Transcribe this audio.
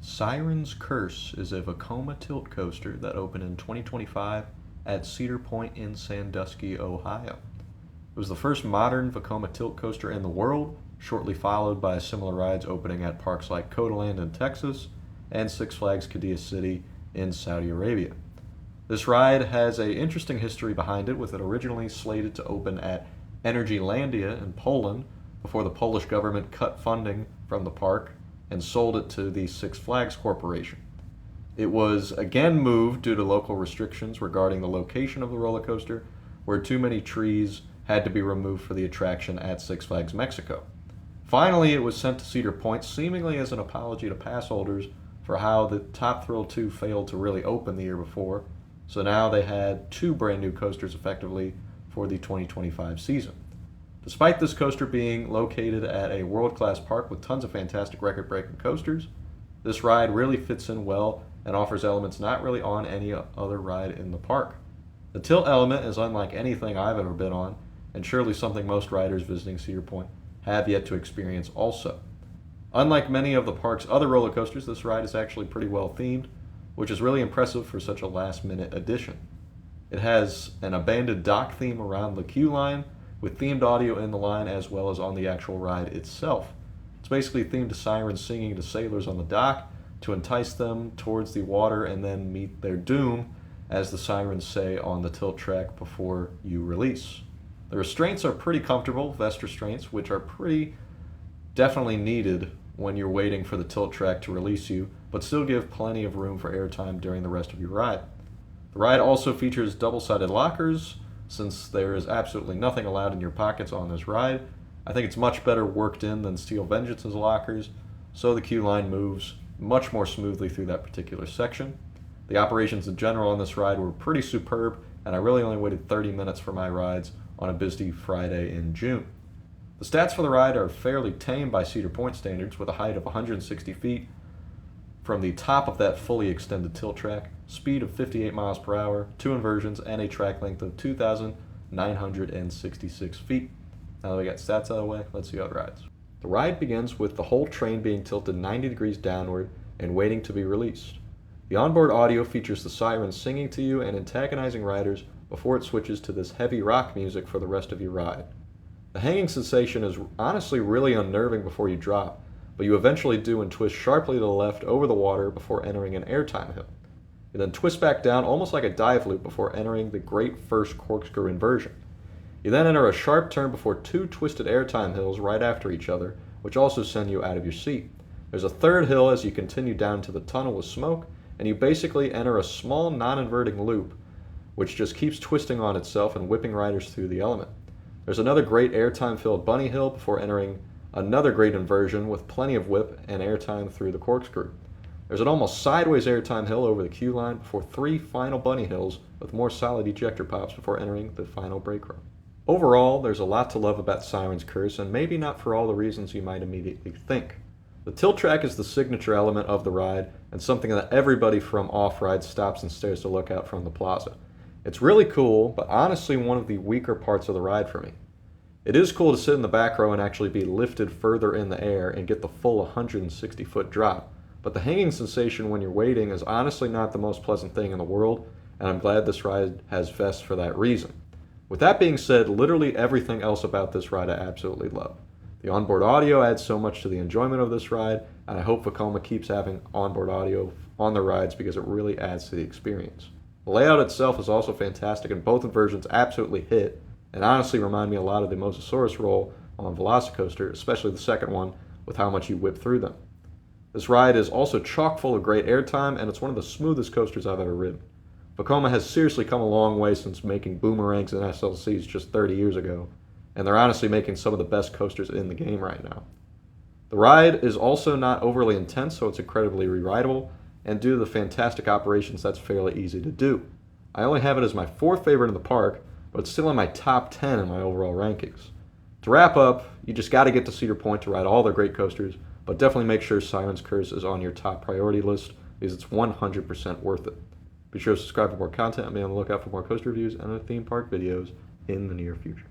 Siren's Curse is a Vekoma tilt coaster that opened in 2025 at Cedar Point in Sandusky, Ohio. It was the first modern Vekoma tilt coaster in the world, shortly followed by similar rides opening at parks like Codaland in Texas and Six Flags Qiddiya City in Saudi Arabia. This ride has an interesting history behind it, with it originally slated to open at Energylandia in Poland before the Polish government cut funding from the park and sold it to the Six Flags Corporation. It was again moved due to local restrictions regarding the location of the roller coaster, where too many trees had to be removed for the attraction at Six Flags Mexico. Finally, it was sent to Cedar Point, seemingly as an apology to pass holders for how the Top Thrill 2 failed to really open the year before, so now they had two brand new coasters effectively for the 2025 season. Despite this coaster being located at a world-class park with tons of fantastic record-breaking coasters, this ride really fits in well and offers elements not really on any other ride in the park. The tilt element is unlike anything I've ever been on, and surely something most riders visiting Cedar Point have yet to experience also. Unlike many of the park's other roller coasters, this ride is actually pretty well themed, which is really impressive for such a last-minute addition. It has an abandoned dock theme around the queue line, with themed audio in the line as well as on the actual ride itself. It's basically themed to sirens singing to sailors on the dock to entice them towards the water and then meet their doom, as the sirens say on the tilt track before you release. The restraints are pretty comfortable, vest restraints, which are pretty definitely needed when you're waiting for the tilt track to release you, but still give plenty of room for airtime during the rest of your ride. The ride also features double-sided lockers, since there is absolutely nothing allowed in your pockets on this ride. I think it's much better worked in than Steel Vengeance's lockers, so the queue line moves much more smoothly through that particular section. The operations in general on this ride were pretty superb, and I really only waited 30 minutes for my rides on a busy Friday in June. The stats for the ride are fairly tame by Cedar Point standards, with a height of 160 feet from the top of that fully extended tilt track, speed of 58 miles per hour, 2 inversions, and a track length of 2,966 feet. Now that we got stats out of the way, let's see how it rides. The ride begins with the whole train being tilted 90 degrees downward and waiting to be released. The onboard audio features the sirens singing to you and antagonizing riders before it switches to this heavy rock music for the rest of your ride. The hanging sensation is honestly really unnerving before you drop, but you eventually do and twist sharply to the left over the water before entering an airtime hill. You then twist back down almost like a dive loop before entering the great first corkscrew inversion. You then enter a sharp turn before two twisted airtime hills right after each other, which also send you out of your seat. There's a third hill as you continue down to the tunnel with smoke, and you basically enter a small non-inverting loop, which just keeps twisting on itself and whipping riders through the element. There's another great airtime-filled bunny hill before entering another great inversion with plenty of whip and airtime through the corkscrew. There's an almost sideways airtime hill over the queue line before 3 final bunny hills with more solid ejector pops before entering the final brake run. Overall, there's a lot to love about Siren's Curse, and maybe not for all the reasons you might immediately think. The tilt track is the signature element of the ride and something that everybody from off-ride stops and stares to look out from the plaza. It's really cool, but honestly one of the weaker parts of the ride for me. It is cool to sit in the back row and actually be lifted further in the air and get the full 160-foot drop, but the hanging sensation when you're waiting is honestly not the most pleasant thing in the world, and I'm glad this ride has vests for that reason. With that being said, literally everything else about this ride I absolutely love. The onboard audio adds so much to the enjoyment of this ride, and I hope Vekoma keeps having onboard audio on the rides because it really adds to the experience. The layout itself is also fantastic, and both versions absolutely hit, and honestly remind me a lot of the Mosasaurus roll on Velocicoaster, especially the second one, with how much you whip through them. This ride is also chock full of great airtime, and it's one of the smoothest coasters I've ever ridden. Vekoma has seriously come a long way since making boomerangs and SLCs just 30 years ago, and they're honestly making some of the best coasters in the game right now. The ride is also not overly intense, so it's incredibly re-rideable, and due to the fantastic operations, that's fairly easy to do. I only have it as my 4th favorite in the park, but it's still in my top 10 in my overall rankings. To wrap up, you just got to get to Cedar Point to ride all their great coasters, but definitely make sure Siren's Curse is on your top priority list because it's 100% worth it. Be sure to subscribe for more content and be on the lookout for more coaster reviews and theme park videos in the near future.